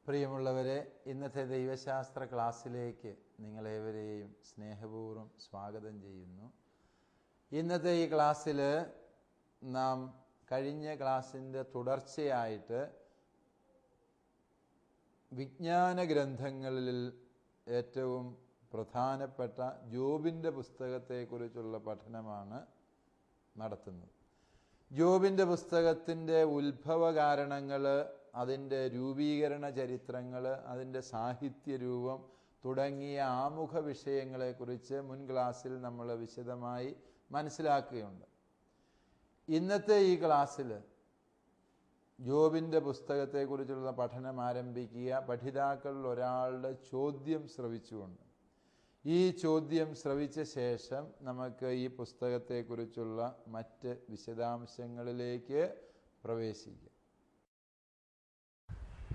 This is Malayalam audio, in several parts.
പ്രിയമുള്ളവരെ, ഇന്നത്തെ ദൈവശാസ്ത്ര ക്ലാസ്സിലേക്ക് നിങ്ങളേവരെയും സ്നേഹപൂർവ്വം സ്വാഗതം ചെയ്യുന്നു. ഇന്നത്തെ ഈ ക്ലാസ്സിൽ നാം കഴിഞ്ഞ ക്ലാസ്സിൻ്റെ തുടർച്ചയായിട്ട് വിജ്ഞാന ഗ്രന്ഥങ്ങളിൽ ഏറ്റവും പ്രധാനപ്പെട്ട ജോബിൻ്റെ പുസ്തകത്തെക്കുറിച്ചുള്ള പഠനമാണ് നടത്തുന്നത്. ജോബിൻ്റെ പുസ്തകത്തിൻ്റെ ഉത്ഭവ കാരണങ്ങൾ, അതിൻ്റെ രൂപീകരണ ചരിത്രങ്ങൾ, അതിൻ്റെ സാഹിത്യരൂപം തുടങ്ങിയ ആമുഖ വിഷയങ്ങളെക്കുറിച്ച് മുൻ ക്ലാസ്സിൽ നമ്മൾ വിശദമായി മനസ്സിലാക്കുകയുണ്ട്. ഇന്നത്തെ ഈ ക്ലാസ്സിൽ ജോബിൻ്റെ പുസ്തകത്തെക്കുറിച്ചുള്ള പഠനം ആരംഭിക്കുക പഠിതാക്കളിൽ ഒരാളുടെ ചോദ്യം ശ്രവിച്ചുകൊണ്ട്. ഈ ചോദ്യം ശ്രവിച്ച ശേഷം നമുക്ക് ഈ പുസ്തകത്തെക്കുറിച്ചുള്ള മറ്റ് വിശദാംശങ്ങളിലേക്ക് പ്രവേശിക്കാം.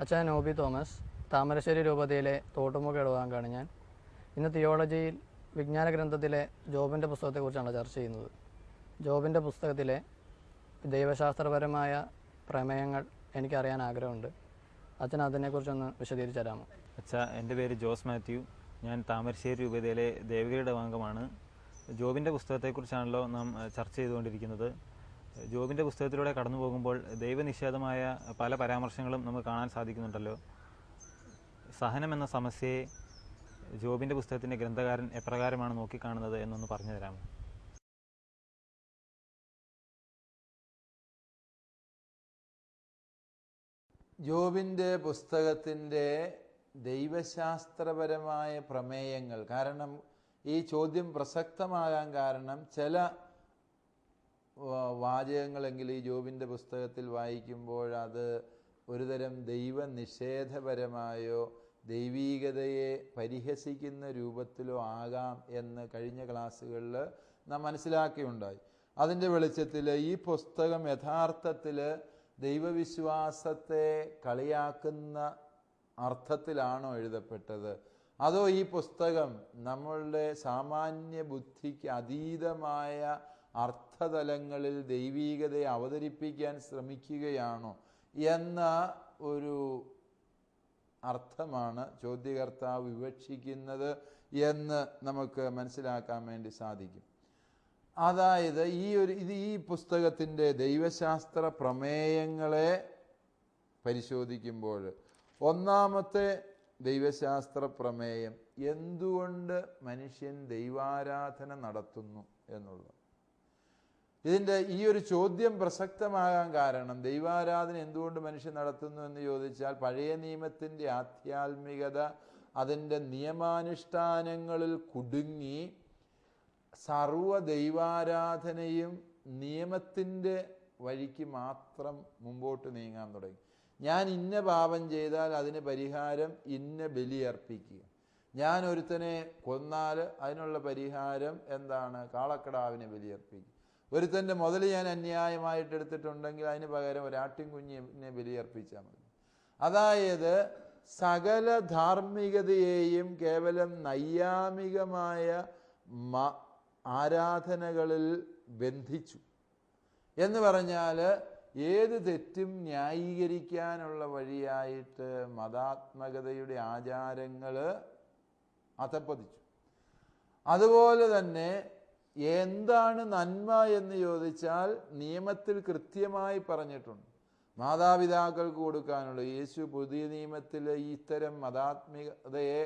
അച്ഛൻ നോബി തോമസ്, താമരശ്ശേരി രൂപതയിലെ തോട്ടുമുഖ ഇടവാങ്കാണ് ഞാൻ. ഇന്ന് തിയോളജിയിൽ വിജ്ഞാന ഗ്രന്ഥത്തിലെ ജോബിൻ്റെ പുസ്തകത്തെക്കുറിച്ചാണ് ചർച്ച ചെയ്യുന്നത്. ജോബിൻ്റെ പുസ്തകത്തിലെ ദൈവശാസ്ത്രപരമായ പ്രമേയങ്ങൾ എനിക്കറിയാൻ ആഗ്രഹമുണ്ട്. അച്ഛൻ അതിനെക്കുറിച്ചൊന്ന് വിശദീകരിച്ച് തരാമോ? എൻ്റെ പേര് ജോസ് മാത്യു. ഞാൻ താമരശ്ശേരി രൂപതയിലെ ദേവഗിരിയുടെ അംഗമാണ്. ജോബിൻ്റെ പുസ്തകത്തെക്കുറിച്ചാണല്ലോ നാം ചർച്ച ചെയ്തുകൊണ്ടിരിക്കുന്നത്. ജോബിൻ്റെ പുസ്തകത്തിലൂടെ കടന്നു പോകുമ്പോൾ ദൈവനിഷേധമായ പല പരാമർശങ്ങളും നമുക്ക് കാണാൻ സാധിക്കുന്നുണ്ടല്ലോ. സഹനം എന്ന സമസ്യയെ ജോബിൻ്റെ പുസ്തകത്തിൻ്റെ ഗ്രന്ഥകാരൻ എപ്രകാരമാണ് നോക്കിക്കാണുന്നത് എന്നൊന്ന് പറഞ്ഞു തരാമോ? ജോബിൻ്റെ പുസ്തകത്തിൻ്റെ ദൈവശാസ്ത്രപരമായ പ്രമേയങ്ങൾ, കാരണം ഈ ചോദ്യം പ്രസക്തമാകാൻ കാരണം ചില വാചകങ്ങളെങ്കിലും ഈ ജോബിൻ്റെ പുസ്തകത്തിൽ വായിക്കുമ്പോൾ അത് ഒരുതരം ദൈവനിഷേധപരമായോ ദൈവീകതയെ പരിഹസിക്കുന്ന രൂപത്തിലോ ആകാം എന്ന് കഴിഞ്ഞ ക്ലാസ്സുകളിൽ നാം മനസ്സിലാക്കിയുണ്ടായി. അതിൻ്റെ വെളിച്ചത്തിൽ ഈ പുസ്തകം യഥാർത്ഥത്തിൽ ദൈവവിശ്വാസത്തെ കളിയാക്കുന്ന അർത്ഥത്തിലാണോ എഴുതപ്പെട്ടത്, അതോ ഈ പുസ്തകം നമ്മളുടെ സാമാന്യ ബുദ്ധിക്ക് അതീതമായ അർത്ഥതലങ്ങളിൽ ദൈവീകതയെ അവതരിപ്പിക്കാൻ ശ്രമിക്കുകയാണോ എന്ന ഒരു അർത്ഥമാണ് ചോദ്യകർത്താവ് വിവക്ഷിക്കുന്നത് എന്ന് നമുക്ക് മനസ്സിലാക്കാൻ വേണ്ടി സാധിക്കും. അതായത് ഈ പുസ്തകത്തിൻ്റെ ദൈവശാസ്ത്ര പ്രമേയങ്ങളെ പരിശോധിക്കുമ്പോൾ ഒന്നാമത്തെ ദൈവശാസ്ത്ര പ്രമേയം എന്തുകൊണ്ട് മനുഷ്യൻ ദൈവാരാധന നടത്തുന്നു എന്നുള്ളത്. ഇതിൻ്റെ ഈ ഒരു ചോദ്യം പ്രസക്തമാകാൻ കാരണം, ദൈവാരാധന എന്തുകൊണ്ട് മനുഷ്യൻ നടത്തുന്നു എന്ന് ചോദിച്ചാൽ, പഴയ നിയമത്തിൻ്റെ ആധ്യാത്മികത അതിൻ്റെ നിയമാനുഷ്ഠാനങ്ങളിൽ കുടുങ്ങി സർവ ദൈവാരാധനയും നിയമത്തിൻ്റെ വഴിക്ക് മാത്രം മുമ്പോട്ട് നീങ്ങാൻ തുടങ്ങി. ഞാൻ ഇന്ന പാപം ചെയ്താൽ അതിന് പരിഹാരം ഇന്ന ബലി അർപ്പിക്കുക, ഞാൻ ഒരുത്തനെ കൊന്നാൽ അതിനുള്ള പരിഹാരം എന്താണ്, കാളക്കടാവിനെ ബലിയർപ്പിക്കുക, ഒരുത്തൻ്റെ മുതൽ ഞാൻ അന്യായമായിട്ട് എടുത്തിട്ടുണ്ടെങ്കിൽ അതിന് പകരം ഒരാട്ടിൻകുഞ്ഞിനെ ബലിയർപ്പിച്ചാൽ മതി. അതായത് സകല ധാർമ്മികതയെയും കേവലം നൈയാമികമായ ആരാധനകളിൽ ബന്ധിച്ചു എന്ന് പറഞ്ഞാൽ ഏത് തെറ്റും ന്യായീകരിക്കാനുള്ള വഴിയായിട്ട് മതാത്മകതയുടെ ആചാരങ്ങൾ അധപ്പതിച്ചു. അതുപോലെ തന്നെ എന്താണ് നന്മ എന്ന് ചോദിച്ചാൽ നിയമത്തിൽ കൃത്യമായി പറഞ്ഞിട്ടുണ്ട്. മാതാപിതാക്കൾക്ക് കൊടുക്കാനുള്ള, യേശു പുതിയ നിയമത്തിൽ ഇത്തരം മതാത്മികതയെ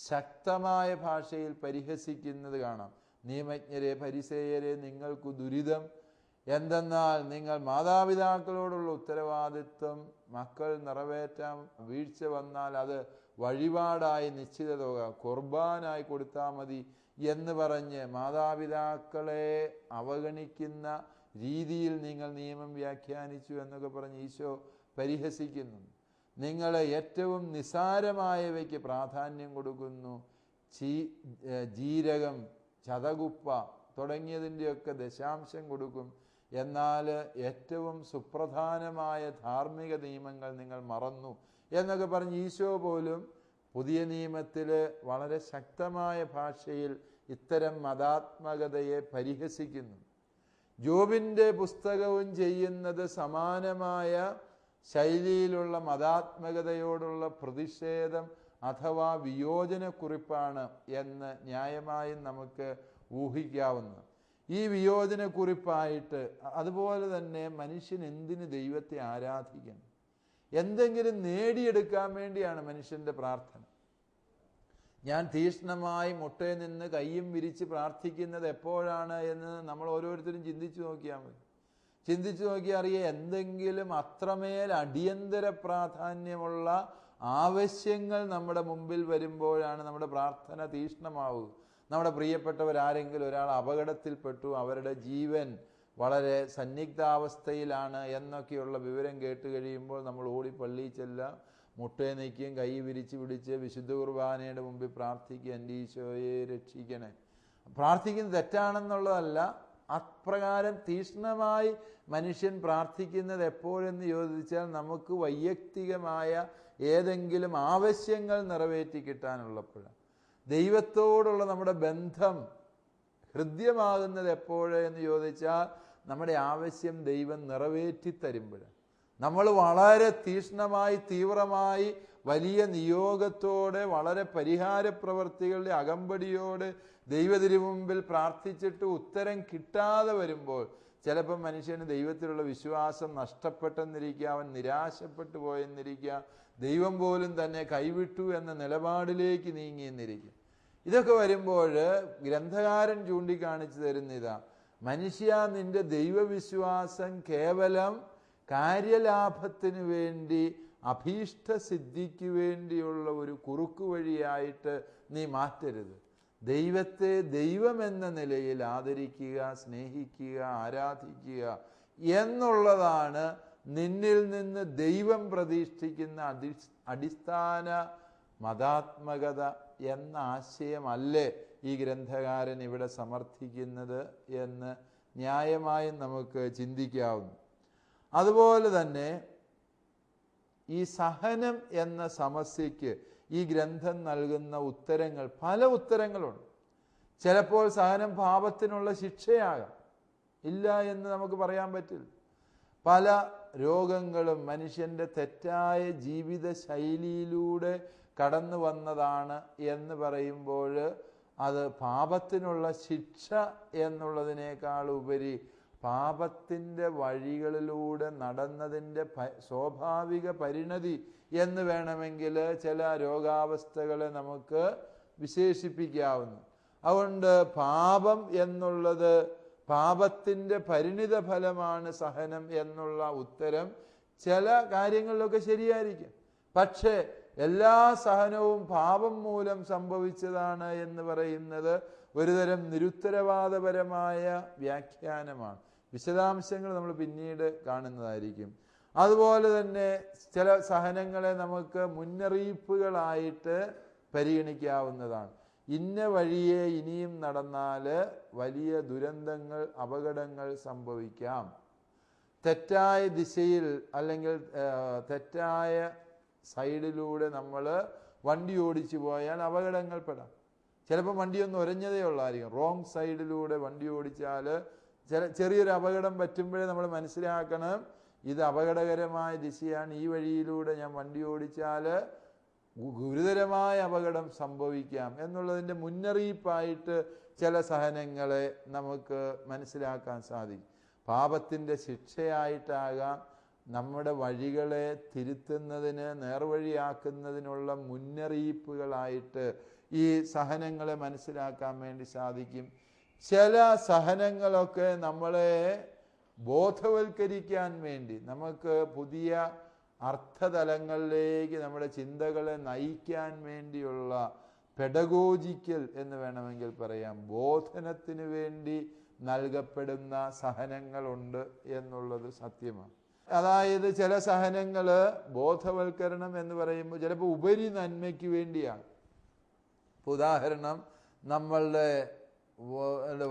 ശക്തമായ ഭാഷയിൽ പരിഹസിക്കുന്നത് കാണാം. നിയമജ്ഞരെ, ഫരിസേയരെ, നിങ്ങൾക്ക് ദുരിതം, എന്തെന്നാൽ നിങ്ങൾ മാതാപിതാക്കളോടുള്ള ഉത്തരവാദിത്വം മക്കൾ നിറവേറ്റാൻ വീഴ്ച വന്നാൽ അത് വഴിപാടായി നിശ്ചിത തുക കുർബാനായി കൊടുത്താൽ മതി എന്ന് പറഞ്ഞ് മാതാപിതാക്കളെ അവഗണിക്കുന്ന രീതിയിൽ നിങ്ങൾ നിയമം വ്യാഖ്യാനിച്ചു എന്നൊക്കെ പറഞ്ഞ് ഈശോ പരിഹസിക്കുന്നു. നിങ്ങൾ ഏറ്റവും നിസാരമായവയ്ക്ക് പ്രാധാന്യം കൊടുക്കുന്നു. ജീരകം, ചതകുപ്പ തുടങ്ങിയതിൻ്റെയൊക്കെ ദശാംശം കൊടുക്കും. എന്നാൽ ഏറ്റവും സുപ്രധാനമായ ധാർമ്മിക നിയമങ്ങൾ നിങ്ങൾ മറന്നു എന്നൊക്കെ പറഞ്ഞ് ഈശോ പോലും പുതിയ നിയമത്തിൽ വളരെ ശക്തമായ ഭാഷയിൽ ഇത്തരം മതാത്മകതയെ പരിഹസിക്കുന്നു. ജോബിൻ്റെ പുസ്തകവും ചെയ്യുന്നത് സമാനമായ ശൈലിയിലുള്ള മതാത്മകതയോടുള്ള പ്രതിഷേധം അഥവാ വിയോജനക്കുറിപ്പാണ് എന്ന് ന്യായമായും നമുക്ക് ഊഹിക്കാവുന്നത്. ഈ വിയോജനക്കുറിപ്പായിട്ട് അതുപോലെ തന്നെ മനുഷ്യൻ എന്തിന് ദൈവത്തെ ആരാധിക്കണം? എന്തെങ്കിലും നേടിയെടുക്കാൻ വേണ്ടിയാണ് മനുഷ്യൻ്റെ പ്രാർത്ഥന. ഞാൻ തീക്ഷ്ണമായി മുട്ടയിൽ നിന്ന് കയ്യും വിരിച്ച് പ്രാർത്ഥിക്കുന്നത് എപ്പോഴാണ് എന്ന് നമ്മൾ ഓരോരുത്തരും ചിന്തിച്ചു നോക്കിയാൽ മതി. ചിന്തിച്ചു നോക്കിയാൽ അറിയാം, എന്തെങ്കിലും അത്രമേൽ അടിയന്തര പ്രാധാന്യമുള്ള ആവശ്യങ്ങൾ നമ്മുടെ മുമ്പിൽ വരുമ്പോഴാണ് നമ്മുടെ പ്രാർത്ഥന തീക്ഷ്ണമാവുക. നമ്മുടെ പ്രിയപ്പെട്ടവരാരെങ്കിലും ഒരാൾ അപകടത്തിൽപ്പെട്ടു, അവരുടെ ജീവൻ വളരെ സന്നിഗ്ധാവസ്ഥയിലാണ് എന്നൊക്കെയുള്ള വിവരം കേട്ട് കഴിയുമ്പോൾ നമ്മൾ ഓടി പള്ളിയിൽ ചെല്ലാം, മുട്ടയെ നീക്കിയും കൈ വിരിച്ച് പിടിച്ച് വിശുദ്ധ കുർബാനയുടെ മുമ്പിൽ പ്രാർത്ഥിക്കുക, എൻ്റെ ഈശോയെ രക്ഷിക്കണേ. പ്രാർത്ഥിക്കുന്നത് തെറ്റാണെന്നുള്ളതല്ല, അപ്രകാരം തീക്ഷ്ണമായി മനുഷ്യൻ പ്രാർത്ഥിക്കുന്നത് എപ്പോഴെന്ന് ചോദിച്ചാൽ നമുക്ക് വൈയക്തികമായ ഏതെങ്കിലും ആവശ്യങ്ങൾ നിറവേറ്റി കിട്ടാനുള്ളപ്പോഴാണ്. ദൈവത്തോടുള്ള നമ്മുടെ ബന്ധം ഹൃദ്യമാകുന്നത് എപ്പോഴെന്ന് ചോദിച്ചാൽ നമ്മുടെ ആവശ്യം ദൈവം നിറവേറ്റി തരുമ്പോഴാണ്. നമ്മൾ വളരെ തീക്ഷ്ണമായി തീവ്രമായി വലിയ നിയോഗത്തോടെ വളരെ പരിഹാര പ്രവർത്തികളുടെ അകമ്പടിയോടെ ദൈവത്തിനു മുമ്പിൽ പ്രാർത്ഥിച്ചിട്ട് ഉത്തരം കിട്ടാതെ വരുമ്പോൾ ചിലപ്പോൾ മനുഷ്യന് ദൈവത്തിലുള്ള വിശ്വാസം നഷ്ടപ്പെട്ടെന്നിരിക്കുക, അവൻ നിരാശപ്പെട്ടു പോയെന്നിരിക്കുക, ദൈവം പോലും തന്നെ കൈവിട്ടു എന്ന നിലപാടിലേക്ക് നീങ്ങിയെന്നിരിക്കുക. ഇതൊക്കെ വരുമ്പോൾ ഗ്രന്ഥകാരൻ ചൂണ്ടിക്കാണിച്ചു തരുന്നിതാ, മനുഷ്യ നിന്റെ ദൈവവിശ്വാസം കേവലം കാര്യലാഭത്തിന് വേണ്ടി അഭീഷ്ടസിദ്ധിക്ക് വേണ്ടിയുള്ള ഒരു കുറുക്കു വഴിയായിട്ട് നീ മാറ്റരുത്. ദൈവത്തെ ദൈവമെന്ന നിലയിൽ ആദരിക്കുക, സ്നേഹിക്കുക, ആരാധിക്കുക എന്നുള്ളതാണ് നിന്നിൽ നിന്ന് ദൈവം പ്രതീക്ഷിക്കുന്ന അടിസ്ഥാന മതാത്മകത എന്ന ആശയമല്ലേ ഈ ഗ്രന്ഥകാരൻ ഇവിടെ സമർത്ഥിക്കുന്നത് എന്ന് ന്യായമായും നമുക്ക് ചിന്തിക്കാവുന്നു. അതുപോലെ തന്നെ ഈ സഹനം എന്ന സമസ്യയ്ക്ക് ഈ ഗ്രന്ഥം നൽകുന്ന ഉത്തരങ്ങൾ, പല ഉത്തരങ്ങളുണ്ട്. ചിലപ്പോൾ സഹനം പാപത്തിനുള്ള ശിക്ഷയാകാം, ഇല്ല എന്ന് നമുക്ക് പറയാൻ പറ്റില്ല. പല രോഗങ്ങളും മനുഷ്യൻ്റെ തെറ്റായ ജീവിത ശൈലിയിലൂടെ കടന്നു വന്നതാണ് എന്ന് പറയുമ്പോൾ അത് പാപത്തിനുള്ള ശിക്ഷ എന്നുള്ളതിനേക്കാൾ ഉപരി പാപത്തിൻ്റെ വഴികളിലൂടെ നടന്നതിൻ്റെ സ്വാഭാവിക പരിണതി എന്ന് വേണമെങ്കിൽ ചില രോഗാവസ്ഥകളെ നമുക്ക് വിശേഷിപ്പിക്കാവുന്നു. അതുകൊണ്ട് പാപം എന്നുള്ളത്, പാപത്തിൻ്റെ പരിണിത ഫലമാണ് സഹനം എന്നുള്ള ഉത്തരം ചില കാര്യങ്ങളിലൊക്കെ ശരിയായിരിക്കും. പക്ഷേ എല്ലാ സഹനവും പാപം മൂലം സംഭവിച്ചതാണ് എന്ന് പറയുന്നത് ഒരുതരം നിരുത്തരവാദപരമായ വ്യാഖ്യാനമാണ്. വിശദാംശങ്ങൾ നമ്മൾ പിന്നീട് കാണുന്നതായിരിക്കും. അതുപോലെ തന്നെ ചില സഹനങ്ങളെ നമുക്ക് മുന്നറിയിപ്പുകളായിട്ട് പരിഗണിക്കാവുന്നതാണ്. ഇന്ന വഴിയെ ഇനിയും നടന്നാൽ വലിയ ദുരന്തങ്ങൾ, അപകടങ്ങൾ സംഭവിക്കാം. തെറ്റായ ദിശയിൽ അല്ലെങ്കിൽ തെറ്റായ സൈഡിലൂടെ നമ്മൾ വണ്ടി ഓടിച്ചു പോയാൽ അപകടങ്ങൾ പെടാം. ചിലപ്പോൾ വണ്ടിയൊന്നും ഒരഞ്ഞതേ ഉള്ളായിരിക്കും. റോങ് സൈഡിലൂടെ വണ്ടി ഓടിച്ചാൽ ചെറിയൊരു അപകടം പറ്റുമ്പോഴേ നമ്മൾ മനസ്സിലാക്കണം, ഇത് അപകടകരമായ ദിശയാണ്, ഈ വഴിയിലൂടെ ഞാൻ വണ്ടി ഓടിച്ചാൽ ഗുരുതരമായ അപകടം സംഭവിക്കാം എന്നുള്ളതിൻ്റെ മുന്നറിയിപ്പായിട്ട് ചില സഹനങ്ങളെ നമുക്ക് മനസ്സിലാക്കാൻ സാധിക്കും. പാപത്തിൻ്റെ ശിക്ഷയായിട്ടാകാം, നമ്മുടെ വഴികളെ തിരുത്തുന്നതിന്, നേർവഴിയാക്കുന്നതിനുള്ള മുന്നറിയിപ്പുകളായിട്ട് ഈ സഹനങ്ങളെ മനസ്സിലാക്കാൻ വേണ്ടി സാധിക്കും. ചില സഹനങ്ങളൊക്കെ നമ്മളെ ബോധവൽക്കരിക്കാൻ വേണ്ടി, നമുക്ക് പുതിയ അർത്ഥതലങ്ങളിലേക്ക് നമ്മുടെ ചിന്തകളെ നയിക്കാൻ വേണ്ടിയുള്ള പെഡഗോജിക്കൽ എന്ന് വേണമെങ്കിൽ പറയാം, ബോധനത്തിന് വേണ്ടി നൽകപ്പെടുന്ന സഹനങ്ങളുണ്ട് എന്നുള്ളത് സത്യമാണ്. അതായത് ചില സഹനങ്ങൾ ബോധവൽക്കരണം എന്ന് പറയുമ്പോൾ ചിലപ്പോൾ ഉപരി നന്മയ്ക്ക് വേണ്ടിയാണ്. ഉദാഹരണം, നമ്മളുടെ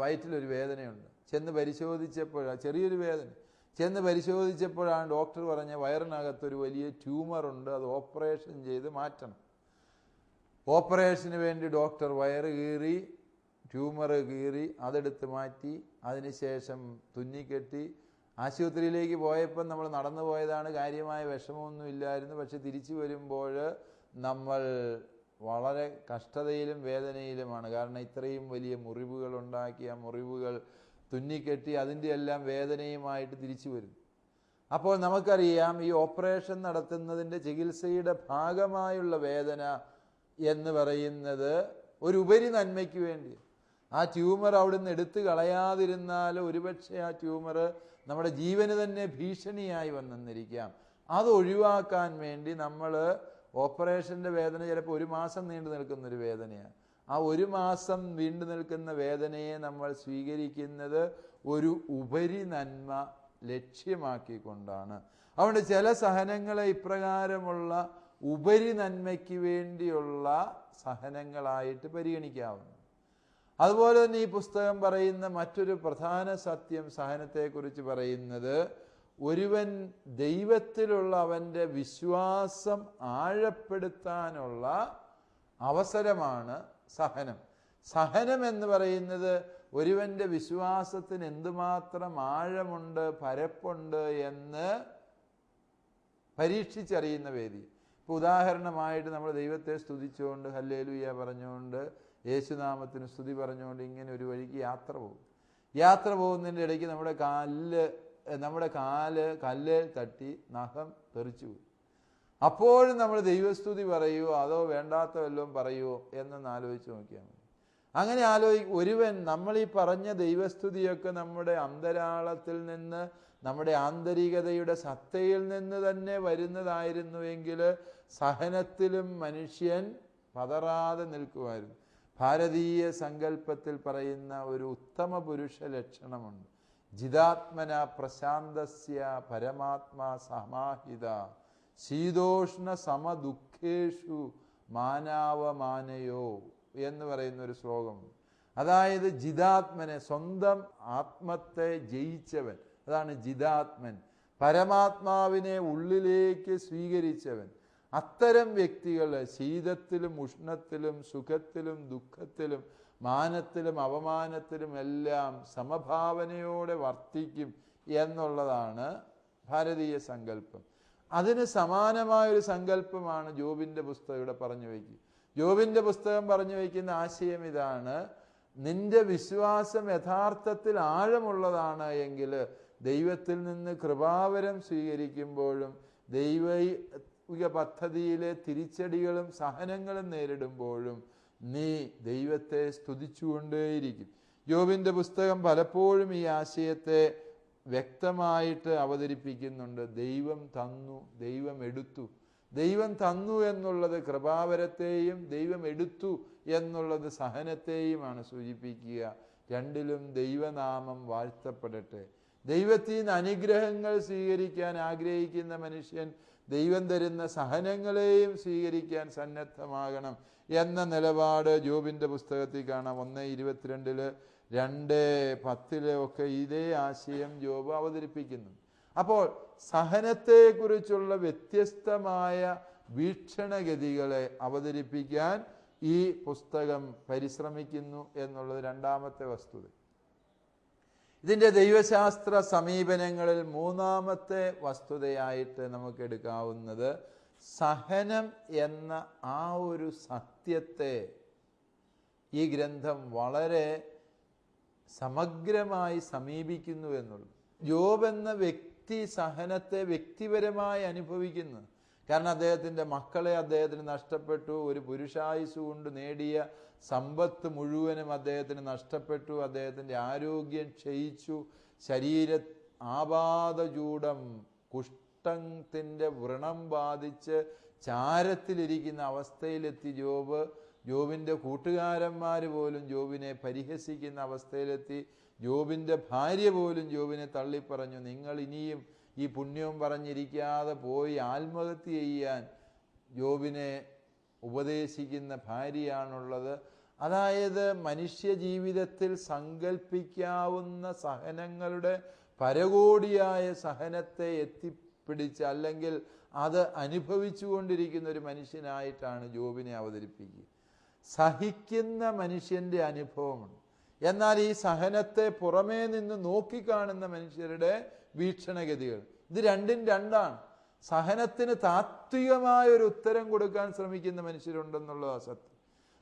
വയറ്റിലൊരു വേദനയുണ്ട്, ചെന്ന് പരിശോധിച്ചപ്പോഴാണ്, ചെറിയൊരു വേദന, ചെന്ന് പരിശോധിച്ചപ്പോഴാണ് ഡോക്ടർ പറഞ്ഞ വയറിനകത്തൊരു വലിയ ട്യൂമറുണ്ട്, അത് ഓപ്പറേഷൻ ചെയ്ത് മാറ്റണം. ഓപ്പറേഷന് വേണ്ടി ഡോക്ടർ വയറ് കീറി, ട്യൂമർ കീറി, അതെടുത്ത് മാറ്റി, അതിനുശേഷം തുന്നിക്കെട്ടി ആശുപത്രിയിലേക്ക് പോയപ്പോൾ നമ്മൾ നടന്നു പോയതാണ്, കാര്യമായ വിഷമമൊന്നും ഇല്ലായിരുന്നു. പക്ഷെ തിരിച്ചു വരുമ്പോൾ നമ്മൾ വളരെ കഷ്ടതയിലും വേദനയിലുമാണ്. കാരണം ഇത്രയും വലിയ മുറിവുകൾ ഉണ്ടാക്കി, ആ മുറിവുകൾ തുന്നിക്കെട്ടി അതിൻ്റെ എല്ലാം വേദനയുമായിട്ട് തിരിച്ചു വരും. അപ്പോൾ നമുക്കറിയാം, ഈ ഓപ്പറേഷൻ നടത്തുന്നതിൻ്റെ ചികിത്സയുടെ ഭാഗമായുള്ള വേദന എന്ന് പറയുന്നത് ഒരു ഉപരി നന്മയ്ക്ക് വേണ്ടി. ആ ട്യൂമർ അവിടുന്ന് എടുത്തു കളയാതിരുന്നാൽ ഒരുപക്ഷെ ആ ട്യൂമർ നമ്മുടെ ജീവന് തന്നെ ഭീഷണിയായി വന്നെന്നിരിക്കാം. അത് ഒഴിവാക്കാൻ വേണ്ടി നമ്മൾ ഓപ്പറേഷൻ്റെ വേദന ചിലപ്പോൾ 1 മാസം നീണ്ടു നിൽക്കുന്നൊരു വേദനയാണ്. ആ 1 മാസം നീണ്ടു നിൽക്കുന്ന വേദനയെ നമ്മൾ സ്വീകരിക്കുന്നത് ഒരു ഉപരി നന്മ ലക്ഷ്യമാക്കിക്കൊണ്ടാണ്. അതുകൊണ്ട് ചില സഹനങ്ങളെ ഇപ്രകാരമുള്ള ഉപരി നന്മയ്ക്ക് വേണ്ടിയുള്ള സഹനങ്ങളായിട്ട് പരിഗണിക്കാവുന്നു. അതുപോലെ തന്നെ ഈ പുസ്തകം പറയുന്ന മറ്റൊരു പ്രധാന സത്യം സഹനത്തെക്കുറിച്ച് പറയുന്നത്, ഒരുവൻ ദൈവത്തിലുള്ള അവൻ്റെ വിശ്വാസം ആഴപ്പെടുത്താനുള്ള അവസരമാണ് സഹനം. സഹനം എന്ന് പറയുന്നത് ഒരുവൻ്റെ വിശ്വാസത്തിന് എന്തുമാത്രം ആഴമുണ്ട്, പരപ്പുണ്ട് എന്ന് പരീക്ഷിച്ചറിയുന്ന വേദി. ഇപ്പോൾ ഉദാഹരണമായിട്ട് നമ്മൾ ദൈവത്തെ സ്തുതിച്ചുകൊണ്ട്, ഹല്ലേലൂയ പറഞ്ഞുകൊണ്ട്, യേശുനാമത്തിന് സ്തുതി പറഞ്ഞുകൊണ്ട് ഇങ്ങനെ ഒരു വഴിക്ക് യാത്ര പോകും. യാത്ര പോകുന്നതിൻ്റെ ഇടയ്ക്ക് നമ്മുടെ കാല് കല്ലിൽ തട്ടി നഖം തെറിച്ചു പോകും. അപ്പോഴും നമ്മൾ ദൈവസ്തുതി പറയുമോ അതോ വേണ്ടാത്ത വല്ലതും പറയുമോ എന്നൊന്ന് ആലോചിച്ച് നോക്കിയാൽ മതി. അങ്ങനെ ഒരുവൻ നമ്മൾ ഈ പറഞ്ഞ ദൈവസ്തുതിയൊക്കെ നമ്മുടെ അന്തരാളത്തിൽ നിന്ന്, നമ്മുടെ ആന്തരികതയുടെ സത്തയിൽ നിന്ന് തന്നെ വരുന്നതായിരുന്നുവെങ്കിൽ സഹനത്തിലും മനുഷ്യൻ പതറാതെ നിൽക്കുമായിരുന്നു. ഭാരതീയ സങ്കല്പത്തിൽ പറയുന്ന ഒരു ഉത്തമ പുരുഷ ലക്ഷണമുണ്ട്. ജിതാത്മന പ്രശാന്തസ്യ പരമാത്മാ സമാഹിത ശീതോഷ്ണ സമദുഃഖേഷു മാനാവമാനയോ എന്ന് പറയുന്ന ഒരു ശ്ലോകമുണ്ട്. അതായത് ജിതാത്മനെ, സ്വന്തം ആത്മത്തെ ജയിച്ചവൻ, അതാണ് ജിതാത്മൻ. പരമാത്മാവിനെ ഉള്ളിലേക്ക് സ്വീകരിച്ചവൻ. അത്തരം വ്യക്തികൾ ശീതത്തിലും ഉഷ്ണത്തിലും സുഖത്തിലും ദുഃഖത്തിലും മാനത്തിലും അപമാനത്തിലും എല്ലാം സമഭാവനയോടെ വർത്തിക്കും എന്നുള്ളതാണ് ഭാരതീയ സങ്കല്പം. അതിന് സമാനമായൊരു സങ്കല്പമാണ് ജോബിൻ്റെ പുസ്തകം ഇവിടെ പറഞ്ഞു വയ്ക്കുക. ജോബിൻ്റെ പുസ്തകം പറഞ്ഞു വയ്ക്കുന്ന ആശയം ഇതാണ്: നിന്റെ വിശ്വാസം യഥാർത്ഥത്തിൽ ആഴമുള്ളതാണ് എങ്കിൽ ദൈവത്തിൽ നിന്ന് കൃപാവരം സ്വീകരിക്കുമ്പോഴും ദൈവിക പദ്ധതിയിലെ തിരിച്ചടികളും സഹനങ്ങളും നേരിടുമ്പോഴും നീ ദൈവത്തെ സ്തുതിച്ചുകൊണ്ടേയിരിക്കും. യോബിൻ്റെ പുസ്തകം പലപ്പോഴും ഈ ആശയത്തെ വ്യക്തമായിട്ട് അവതരിപ്പിക്കുന്നുണ്ട്. ദൈവം തന്നു, ദൈവം എടുത്തു. ദൈവം തന്നു എന്നുള്ളത് കൃപാവരത്തെയും ദൈവം എടുത്തു എന്നുള്ളത് സഹനത്തെയുമാണ് സൂചിപ്പിക്കുക. രണ്ടിലും ദൈവനാമം വാഴ്ത്തപ്പെടട്ടെ. ദൈവത്തിൽ നിന്ന് അനുഗ്രഹങ്ങൾ സ്വീകരിക്കാൻ ആഗ്രഹിക്കുന്ന മനുഷ്യൻ ദൈവം തരുന്ന സഹനങ്ങളെയും സ്വീകരിക്കാൻ സന്നദ്ധമാകണം എന്ന നിലപാട് ജോബിൻ്റെ പുസ്തകത്തിൽ കാണാം. 1:22, 2:10 ഒക്കെ ഇതേ ആശയം ജോബ് അവതരിപ്പിക്കുന്നു. അപ്പോൾ സഹനത്തെക്കുറിച്ചുള്ള വ്യത്യസ്തമായ വീക്ഷണഗതികളെ അവതരിപ്പിക്കാൻ ഈ പുസ്തകം പരിശ്രമിക്കുന്നു എന്നുള്ളത് രണ്ടാമത്തെ വസ്തുത. ഇതിൻ്റെ ദൈവശാസ്ത്ര സമീപനങ്ങളിൽ മൂന്നാമത്തെ വസ്തുതയായിട്ട് നമുക്ക് എടുക്കാവുന്നത് സഹനം എന്ന ആ ഒരു സത്യത്തെ ഈ ഗ്രന്ഥം വളരെ സമഗ്രമായി സമീപിക്കുന്നു എന്നുള്ളത്. ജോബ് എന്ന വ്യക്തി സഹനത്തെ വ്യക്തിപരമായി അനുഭവിക്കുന്നു. കാരണം അദ്ദേഹത്തിൻ്റെ മക്കളെ അദ്ദേഹത്തിന് നഷ്ടപ്പെട്ടു, ഒരു പുരുഷായുസ് കൊണ്ട് നേടിയ സമ്പത്ത് മുഴുവനും അദ്ദേഹത്തിന് നഷ്ടപ്പെട്ടു, അദ്ദേഹത്തിൻ്റെ ആരോഗ്യം ക്ഷയിച്ചു, ആപാദചൂടം കുഷ്ഠത്തിൻ്റെ വ്രണം ബാധിച്ച് ചാരത്തിലിരിക്കുന്ന അവസ്ഥയിലെത്തി ജോബ്. ജോബിൻ്റെ കൂട്ടുകാരന്മാർ പോലും ജോബിനെ പരിഹസിക്കുന്ന അവസ്ഥയിലെത്തി. ജോബിൻ്റെ ഭാര്യ പോലും ജോബിനെ തള്ളിപ്പറഞ്ഞു. നിങ്ങൾ ഇനിയും ഈ പുണ്യവും പറഞ്ഞിരിക്കാതെ പോയി ആത്മഹത്യ ചെയ്യാൻ ജോബിനെ ഉപദേശിക്കുന്ന ഭാര്യയാണുള്ളത്. അതായത് മനുഷ്യ ജീവിതത്തിൽ സങ്കല്പിക്കാവുന്ന സഹനങ്ങളുടെ പരകോടിയായ സഹനത്തെ എത്തിപ്പിടിച്ച് അല്ലെങ്കിൽ അത് അനുഭവിച്ചു കൊണ്ടിരിക്കുന്ന ഒരു മനുഷ്യനായിട്ടാണ് ജോബിനെ അവതരിപ്പിക്കുക. സഹിക്കുന്ന മനുഷ്യൻ്റെ അനുഭവമുണ്ട്. എന്നാൽ ഈ സഹനത്തെ പുറമേ നിന്ന് നോക്കിക്കാണുന്ന മനുഷ്യരുടെ വീക്ഷണഗതികൾ. ഇത് രണ്ടും രണ്ടാണ്. സഹനത്തിന് താത്വികമായ ഒരു ഉത്തരം കൊടുക്കാൻ ശ്രമിക്കുന്ന മനുഷ്യരുണ്ടെന്നുള്ളതാണ് സത്യം.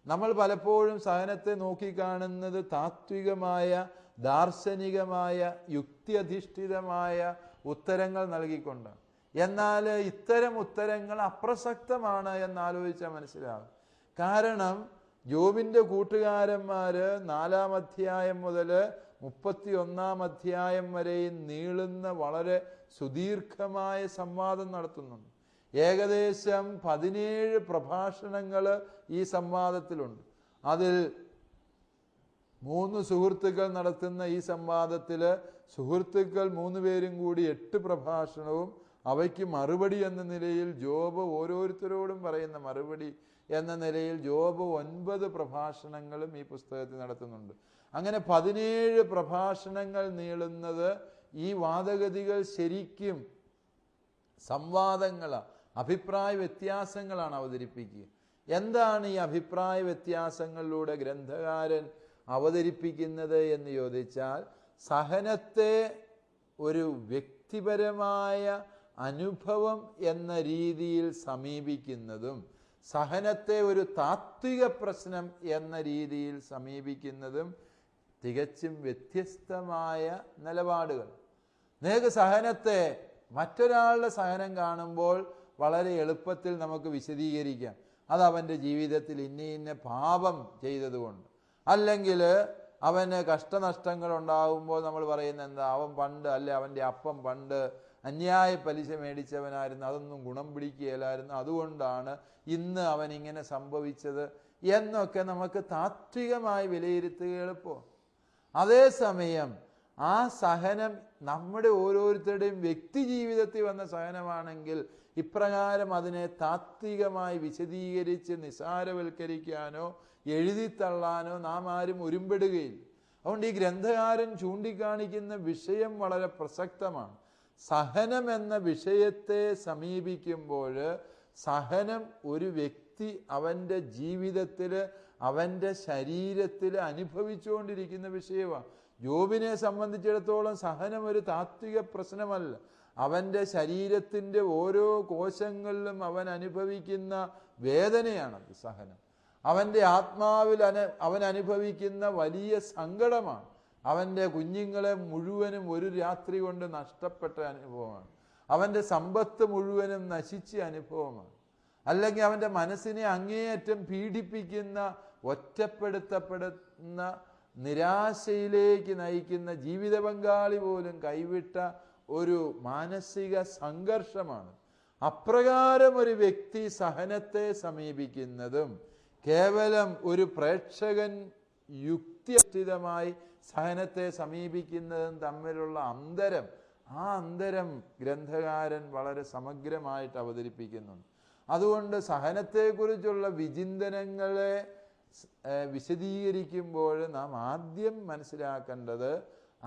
നമ്മൾ പലപ്പോഴും സഹനത്തെ നോക്കിക്കാണുന്നത് താത്വികമായ, ദാർശനികമായ, യുക്തിയധിഷ്ഠിതമായ ഉത്തരങ്ങൾ നൽകിക്കൊണ്ടാണ്. എന്നാൽ ഇത്തരം ഉത്തരങ്ങൾ അപ്രസക്തമാണ് എന്നാലോചിച്ചാൽ മനസ്സിലാകും. കാരണം ജോബിൻ്റെ കൂട്ടുകാരന്മാര് 4-ാം അധ്യായം മുതൽ 31-ാം അധ്യായം വരെയും നീളുന്ന വളരെ സുദീർഘമായ സംവാദം നടത്തുന്നുണ്ട്. ഏകദേശം 17 പ്രഭാഷണങ്ങൾ ഈ സംവാദത്തിലുണ്ട്. അതിൽ 3 സുഹൃത്തുക്കൾ നടത്തുന്ന ഈ സംവാദത്തിൽ സുഹൃത്തുക്കൾ 3 പേരും കൂടി 8 പ്രഭാഷണവും അവയ്ക്ക് മറുപടി എന്ന നിലയിൽ ജോബ് ഓരോരുത്തരോടും പറയുന്ന മറുപടി എന്ന നിലയിൽ ജോബ് 9 പ്രഭാഷണങ്ങളും ഈ പുസ്തകത്തിൽ നടത്തുന്നുണ്ട്. അങ്ങനെ 17 പ്രഭാഷണങ്ങൾ നീളുന്നത് ഈ വാദഗതികൾ ശരിക്കും സംവാദങ്ങളാണ്, അഭിപ്രായ വ്യത്യാസങ്ങളാണ് അവതരിപ്പിക്കുക. എന്താണ് ഈ അഭിപ്രായ വ്യത്യാസങ്ങളിലൂടെ ഗ്രന്ഥകാരൻ അവതരിപ്പിക്കുന്നത് എന്ന് ചോദിച്ചാൽ, സഹനത്തെ ഒരു വ്യക്തിപരമായ അനുഭവം എന്ന രീതിയിൽ സമീപിക്കുന്നതും സഹനത്തെ ഒരു താത്വിക പ്രശ്നം എന്ന രീതിയിൽ സമീപിക്കുന്നതും തികച്ചും വ്യത്യസ്തമായ നിലപാടുകൾ. നിങ്ങൾക്ക് സഹനത്തെ മറ്റൊരാളുടെ സഹനം കാണുമ്പോൾ വളരെ എളുപ്പത്തിൽ നമുക്ക് വിശദീകരിക്കാം. അത് അവൻ്റെ ജീവിതത്തിൽ ഇന്ന പാപം ചെയ്തതുകൊണ്ട്, അല്ലെങ്കിൽ അവന് കഷ്ടനഷ്ടങ്ങൾ ഉണ്ടാകുമ്പോൾ നമ്മൾ പറയുന്ന എന്താ, അവൻ പണ്ട് അവൻ്റെ അപ്പം പണ്ട് അന്യായ പലിശ മേടിച്ചവനായിരുന്നു, അതൊന്നും ഗുണം പിടിക്കുകയില്ലായിരുന്നു, അതുകൊണ്ടാണ് ഇന്ന് അവൻ ഇങ്ങനെ സംഭവിച്ചത് എന്നൊക്കെ നമുക്ക് താത്വികമായി വിലയിരുത്തുക എളുപ്പമാണ്. അതേസമയം ആ സഹനം നമ്മുടെ ഓരോരുത്തരുടെയും വ്യക്തി ജീവിതത്തിൽ വന്ന സഹനമാണെങ്കിൽ ഇപ്രകാരം അതിനെ താത്വികമായി വിശദീകരിച്ച് നിസാരവൽക്കരിക്കാനോ എഴുതിത്തള്ളാനോ നാം ആരും ഒരുമ്പെടുകയില്ല. അതുകൊണ്ട് ഈ ഗ്രന്ഥകാരൻ ചൂണ്ടിക്കാണിക്കുന്ന വിഷയം വളരെ പ്രസക്തമാണ്. സഹനം എന്ന വിഷയത്തെ സമീപിക്കുമ്പോൾ സഹനം ഒരു വ്യക്തി അവൻ്റെ ജീവിതത്തിൽ, അവൻ്റെ ശരീരത്തിൽ അനുഭവിച്ചുകൊണ്ടിരിക്കുന്ന വിഷയമാണ്. ജോബിനെ സംബന്ധിച്ചിടത്തോളം സഹനം ഒരു താത്വിക പ്രശ്നമല്ല. അവൻ്റെ ശരീരത്തിൻ്റെ ഓരോ കോശങ്ങളിലും അവൻ അനുഭവിക്കുന്ന വേദനയാണത് സഹനം. അവൻ്റെ ആത്മാവിൽ അവൻ അനുഭവിക്കുന്ന വലിയ സങ്കടമാണ്. അവൻ്റെ കുഞ്ഞുങ്ങളെ മുഴുവനും ഒരു രാത്രി കൊണ്ട് നഷ്ടപ്പെട്ട അനുഭവമാണ്. അവൻ്റെ സമ്പത്ത് മുഴുവനും നശിച്ച അനുഭവമാണ്. അല്ലെങ്കിൽ അവൻ്റെ മനസ്സിനെ അങ്ങേയറ്റം പീഡിപ്പിക്കുന്ന, ഒറ്റപ്പെടുത്തപ്പെടുന്ന, നിരാശയിലേക്ക് നയിക്കുന്ന, ജീവിത പങ്കാളി പോലും കൈവിട്ട ഒരു മാനസിക സംഘർഷമാണ്. അപ്രകാരം ഒരു വ്യക്തി സഹനത്തെ സമീപിക്കുന്നതും കേവലം ഒരു പ്രേക്ഷകൻ യുക്തിയധിഷ്ഠിതമായി സഹനത്തെ സമീപിക്കുന്നതും തമ്മിലുള്ള അന്തരം, ആ അന്തരം ഗ്രന്ഥകാരൻ വളരെ സമഗ്രമായിട്ട് അവതരിപ്പിക്കുന്നുണ്ട്. അതുകൊണ്ട് സഹനത്തെക്കുറിച്ചുള്ള വിചിന്തനങ്ങളെ വിശദീകരിക്കുമ്പോൾ നാം ആദ്യം മനസ്സിലാക്കേണ്ടത്,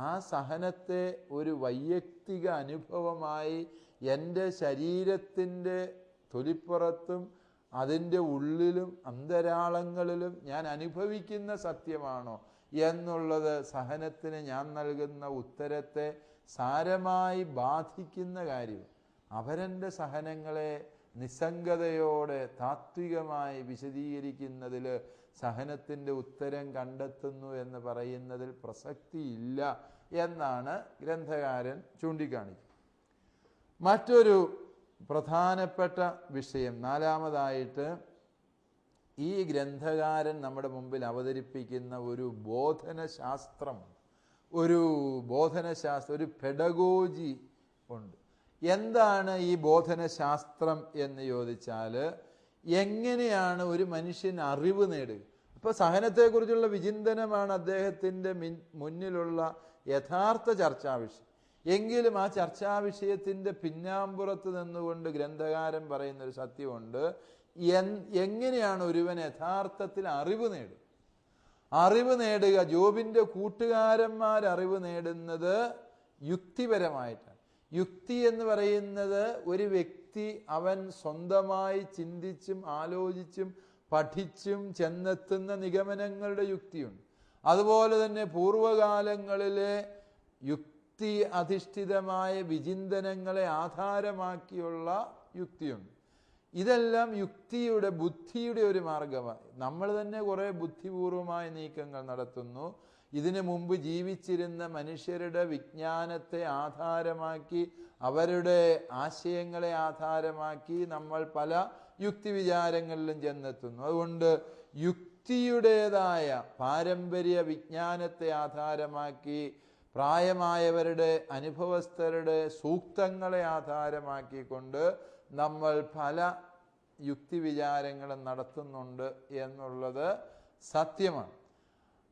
ആ സഹനത്തെ ഒരു വൈയക്തിക അനുഭവമായി എൻ്റെ ശരീരത്തിൻ്റെ തൊലിപ്പുറത്തും അതിൻ്റെ ഉള്ളിലും അന്തരാളങ്ങളിലും ഞാൻ അനുഭവിക്കുന്ന സത്യമാണോ എന്നുള്ളത് സഹനത്തിന് ഞാൻ നൽകുന്ന ഉത്തരത്തെ സാരമായി ബാധിക്കുന്ന കാര്യം. അവരൻ്റെ സഹനങ്ങളെ നിസ്സംഗതയോടെ താത്വികമായി വിശദീകരിക്കുന്നതിൽ സഹനത്തിൻ്റെ ഉത്തരം കണ്ടെത്തുന്നു എന്ന് പറയുന്നതിൽ പ്രസക്തിയില്ല എന്നാണ് ഗ്രന്ഥകാരൻ ചൂണ്ടിക്കാണിക്കുന്നത്. മറ്റൊരു പ്രധാനപ്പെട്ട വിഷയം, 4-മതായിട്ട് ഈ ഗ്രന്ഥകാരൻ നമ്മുടെ മുമ്പിൽ അവതരിപ്പിക്കുന്ന ഒരു ബോധനശാസ്ത്രം, ഒരു പെഡഗോജി ഉണ്ട്. എന്താണ് ഈ ബോധനശാസ്ത്രം എന്ന് ചോദിച്ചാൽ, എങ്ങനെയാണ് ഒരു മനുഷ്യൻ അറിവ് നേടുക? അപ്പോൾ സഹനത്തെക്കുറിച്ചുള്ള വിചിന്തനമാണ് അദ്ദേഹത്തിൻ്റെ മുന്നിലുള്ള യഥാർത്ഥ ചർച്ചാ വിഷയം. എങ്കിലും ആ ചർച്ചാ വിഷയത്തിൻ്റെ പിന്നാമ്പുറത്ത് നിന്നുകൊണ്ട് ഗ്രന്ഥകാരൻ പറയുന്നൊരു സത്യമുണ്ട്. എങ്ങനെയാണ് ഒരുവൻ യഥാർത്ഥത്തിൽ അറിവ് നേടുക? അറിവ് നേടുക, ജോബിൻ്റെ കൂട്ടുകാരന്മാർ അറിവ് നേടുന്നത് യുക്തിപരമായിട്ടാണ്. യുക്തി എന്ന് പറയുന്നത് ഒരു വ്യക്തി അവൻ സ്വന്തമായി ചിന്തിച്ചും ആലോചിച്ചും പഠിച്ചും ചെന്നെത്തുന്ന നിഗമനങ്ങളുടെ യുക്തിയുണ്ട്. അതുപോലെ തന്നെ പൂർവകാലങ്ങളിലെ യുക്തി അധിഷ്ഠിതമായ വിചിന്തനങ്ങളെ ആധാരമാക്കിയുള്ള യുക്തിയുണ്ട്. ഇതെല്ലാം യുക്തിയുടെ ബുദ്ധിയുടെ ഒരു മാർഗമാണ്. നമ്മൾ തന്നെ കുറേ ബുദ്ധിപൂർവമായ നീക്കങ്ങൾ നടത്തുന്നു. ഇതിനു മുമ്പ് ജീവിച്ചിരുന്ന മനുഷ്യരുടെ വിജ്ഞാനത്തെ ആധാരമാക്കി, അവരുടെ ആശയങ്ങളെ ആധാരമാക്കി നമ്മൾ പല യുക്തി വിചാരങ്ങളിലും ചെന്നെത്തുന്നു. അതുകൊണ്ട് യുക്തിയുടേതായ പാരമ്പര്യ വിജ്ഞാനത്തെ ആധാരമാക്കി, പ്രായമായവരുടെ അനുഭവസ്ഥരുടെ സൂക്തങ്ങളെ ആധാരമാക്കിക്കൊണ്ട് നമ്മൾ പല യുക്തി വിചാരങ്ങളും നടത്തുന്നുണ്ട് എന്നുള്ളത് സത്യമാണ്.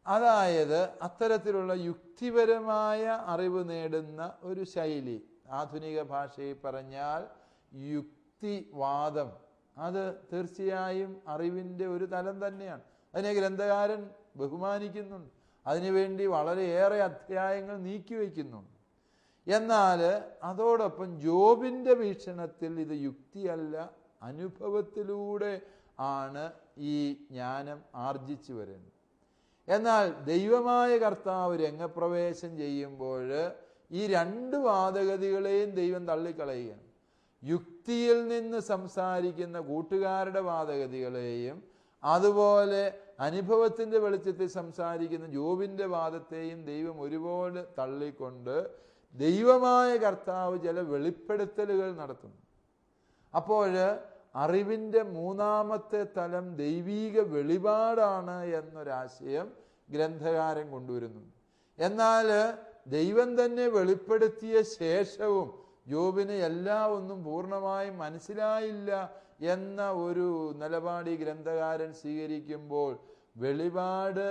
അതായത് അത്തരത്തിലുള്ള യുക്തിപരമായ അറിവ് നേടുന്ന ഒരു ശൈലി, ആധുനിക ഭാഷയിൽ പറഞ്ഞാൽ യുക്തിവാദം, അത് തീർച്ചയായും അറിവിൻ്റെ ഒരു തലം തന്നെയാണ്. അതിനെ ഗ്രന്ഥകാരൻ ബഹുമാനിക്കുന്നുണ്ട്. അതിനുവേണ്ടി വളരെയേറെ അധ്യായങ്ങൾ നീക്കിവെക്കുന്നുണ്ട്. എന്നാൽ അതോടൊപ്പം ജോബിൻ്റെ വീക്ഷണത്തിൽ ഇത് യുക്തിയല്ല, അനുഭവത്തിലൂടെ ആണ് ഈ ജ്ഞാനം ആർജിച്ചു വരുന്നത്. എന്നാൽ ദൈവമായ കർത്താവ് രംഗപ്രവേശം ചെയ്യുമ്പോൾ ഈ രണ്ട് വാദഗതികളെയും ദൈവം തള്ളിക്കളയുകയാണ്. യുക്തിയിൽ നിന്ന് സംസാരിക്കുന്ന കൂട്ടുകാരുടെ വാദഗതികളെയും അതുപോലെ അനുഭവത്തിൻ്റെ വെളിച്ചത്തിൽ സംസാരിക്കുന്ന ജോബിൻ്റെ വാദത്തെയും ദൈവം ഒരുപോലെ തള്ളിക്കൊണ്ട് ദൈവമായ കർത്താവ് ചില വെളിപ്പെടുത്തലുകൾ നടത്തുന്നു. അപ്പോൾ അറിവിൻ്റെ മൂന്നാമത്തെ തലം ദൈവീക വെളിപാടാണ് എന്നൊരാശയം ഗ്രന്ഥകാരൻ കൊണ്ടുവരുന്നുണ്ട്. എന്നാൽ ദൈവം തന്നെ വെളിപ്പെടുത്തിയ ശേഷവും ജോബിന് ഒന്നും പൂർണ്ണമായും മനസ്സിലായില്ല എന്ന ഒരു നിലപാട് ഈ ഗ്രന്ഥകാരൻ സ്വീകരിക്കുമ്പോൾ വെളിപാട്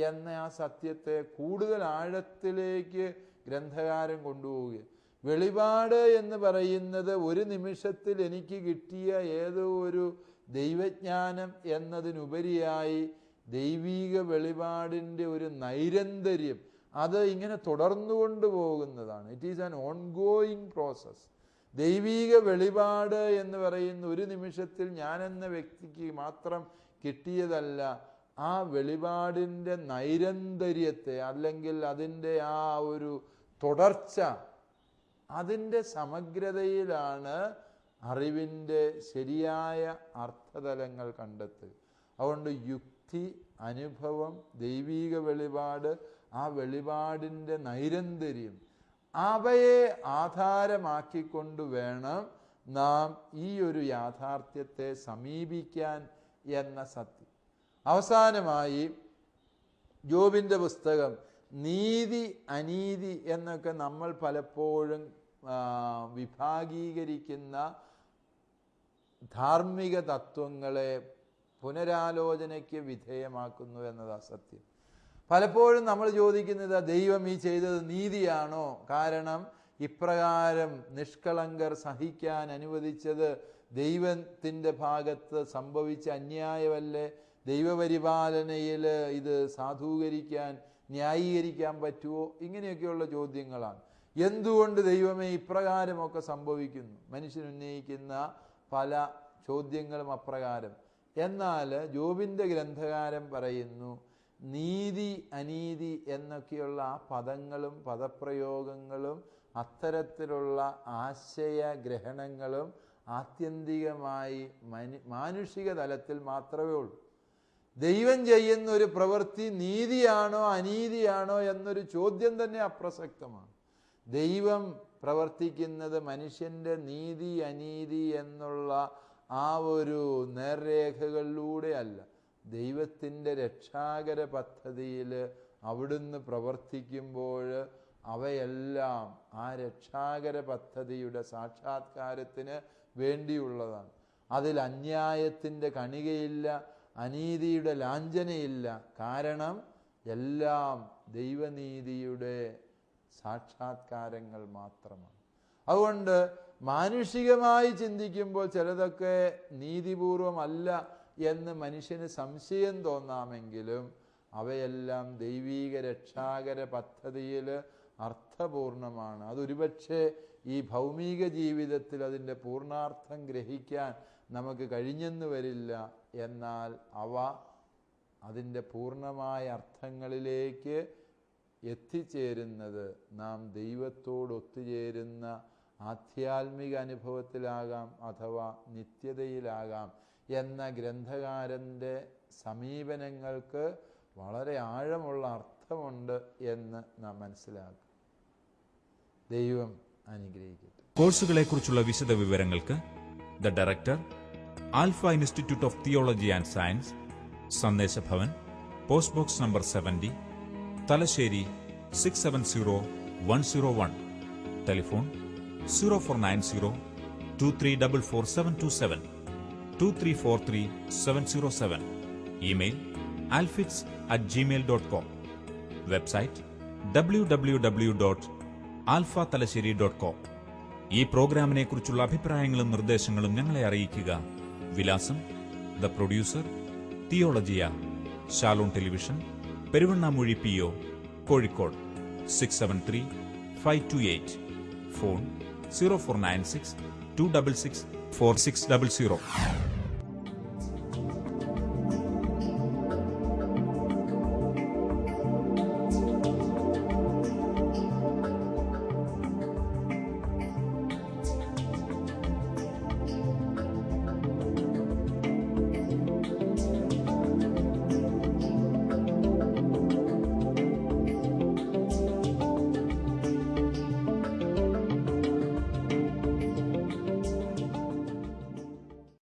എന്ന ആ സത്യത്തെ കൂടുതൽ ആഴത്തിലേക്ക് ഗ്രന്ഥകാരൻ കൊണ്ടുപോവുക. വെളിപാട് എന്ന് പറയുന്നത് ഒരു നിമിഷത്തിൽ എനിക്ക് കിട്ടിയ ഏതോ ഒരു ദൈവജ്ഞാനം എന്നതിനുപരിയായി ദൈവീക വെളിപാടിൻ്റെ ഒരു നൈരന്തര്യം, അത് ഇങ്ങനെ തുടർന്നുകൊണ്ട് പോകുന്നതാണ്. It is an ongoing process. ദൈവീക വെളിപാട് എന്ന് പറയുന്ന ഒരു നിമിഷത്തിൽ ഞാനെന്ന വ്യക്തിക്ക് മാത്രം കിട്ടിയതല്ല. ആ വെളിപാടിൻ്റെ നൈരന്തര്യത്തെ, അല്ലെങ്കിൽ അതിൻ്റെ ആ ഒരു തുടർച്ച, അതിൻ്റെ സമഗ്രതയിലാണ് അറിവിൻ്റെ ശരിയായ അർത്ഥതലങ്ങൾ കണ്ടെത്തുക. അതുകൊണ്ട് യുക്തി, അനുഭവം, ദൈവീക വെളിപാട്, ആ വെളിപാടിൻ്റെ നൈരന്തര്യം, അവയെ ആധാരമാക്കിക്കൊണ്ട് വേണം നാം ഈ ഒരു യാഥാർത്ഥ്യത്തെ സമീപിക്കാൻ എന്ന സത്യം. അവസാനമായി ജോബിൻ്റെ പുസ്തകം നീതി അനീതി എന്നൊക്കെ നമ്മൾ പലപ്പോഴും വിഭാഗീകരിക്കുന്ന ധാർമ്മിക തത്വങ്ങളെ പുനരാലോചനയ്ക്ക് വിധേയമാക്കുന്നു എന്നത് അസത്യം. പലപ്പോഴും നമ്മൾ ചോദിക്കുന്നത് ദൈവം ഈ ചെയ്തത് നീതിയാണോ? കാരണം ഇപ്രകാരം നിഷ്കളങ്കർ സഹിക്കാൻ അനുവദിച്ചത് ദൈവത്തിൻ്റെ ഭാഗത്ത് സംഭവിച്ച അന്യായമല്ലേ? ദൈവപരിപാലനയിൽ ഇത് സാധൂകരിക്കാൻ, ന്യായീകരിക്കാൻ പറ്റുമോ? ഇങ്ങനെയൊക്കെയുള്ള ചോദ്യങ്ങളാണ്. എന്തുകൊണ്ട് ദൈവമേ ഇപ്രകാരമൊക്കെ സംഭവിക്കുന്നു? മനുഷ്യൻ ഉന്നയിക്കുന്ന പല ചോദ്യങ്ങളും അപ്രകാരം. എന്നാൽ ജോബിൻ്റെ ഗ്രന്ഥകാരൻ പറയുന്നു, നീതി അനീതി എന്നൊക്കെയുള്ള ആ പദങ്ങളും പദപ്രയോഗങ്ങളും അത്തരത്തിലുള്ള ആശയഗ്രഹണങ്ങളും ആത്യന്തികമായി മാനുഷിക തലത്തിൽ മാത്രമേ ഉള്ളൂ. ദൈവം ചെയ്യുന്ന ഒരു പ്രവൃത്തി നീതിയാണോ അനീതിയാണോ എന്നൊരു ചോദ്യം തന്നെ അപ്രസക്തമാണ്. ദൈവം പ്രവർത്തിക്കുന്നത് മനുഷ്യൻ്റെ നീതി അനീതി എന്നുള്ള ആ ഒരു നേർരേഖകളിലൂടെ അല്ല. ദൈവത്തിൻ്റെ രക്ഷാകര പദ്ധതിയിൽ അവിടുന്ന് പ്രവർത്തിക്കുമ്പോൾ അവയെല്ലാം ആ രക്ഷാകര പദ്ധതിയുടെ സാക്ഷാത്കാരത്തിന് വേണ്ടിയുള്ളതാണ്. അതിൽ അന്യായത്തിൻ്റെ കണികയില്ല, അനീതിയുടെ ലാഞ്ചനയില്ല. കാരണം എല്ലാം ദൈവനീതിയുടെ സാക്ഷാത്കാരങ്ങൾ മാത്രമാണ്. അതുകൊണ്ട് മാനുഷികമായി ചിന്തിക്കുമ്പോൾ ചിലതൊക്കെ നീതിപൂർവമല്ല എന്ന് മനുഷ്യന് സംശയം തോന്നാമെങ്കിലും അവയെല്ലാം ദൈവീക രക്ഷാകര പദ്ധതിയിൽ അർത്ഥപൂർണമാണ്. അതൊരുപക്ഷെ ഈ ഭൗമിക ജീവിതത്തിൽ അതിൻ്റെ പൂർണ്ണാർത്ഥം ഗ്രഹിക്കാൻ നമുക്ക് കഴിഞ്ഞെന്ന് വരില്ല. എന്നാൽ അവ അതിൻ്റെ പൂർണ്ണമായ അർത്ഥങ്ങളിലേക്ക് എത്തിച്ചേരുന്നത് നാം ദൈവത്തോട് ഒത്തുചേരുന്ന ആധ്യാത്മിക അനുഭവത്തിലാകാം അഥവാ നിത്യതയിലാകാം എന്ന ഗ്രന്ഥകാരൻ്റെ സമീപനങ്ങൾക്ക് വളരെ ആഴമുള്ള അർത്ഥമുണ്ട് എന്ന് നാം മനസ്സിലാക്കും. ദൈവം അനുഗ്രഹിക്കട്ടെ. കോഴ്സുകളെക്കുറിച്ചുള്ള വിശദ വിവരങ്ങൾക്ക് the director, alpha institute of theology and science, Sandeshabhavan, post box number 70, Thalassery 670101. Telephone 0490-2344-727, 2343-707. Email alfits@gmail.com. Website www.alphathalassery.com. ഈ പ്രോഗ്രാമിനെ കുറിച്ചുള്ള അഭിപ്രായങ്ങളും നിർദ്ദേശങ്ങളും ഞങ്ങളെ അറിയിക്കുക. വിലാസം: the producer, Theologia, Shalom television, Peruvannamuzhi PO, Kozhikode 673-528. Phone 0496-266-4600.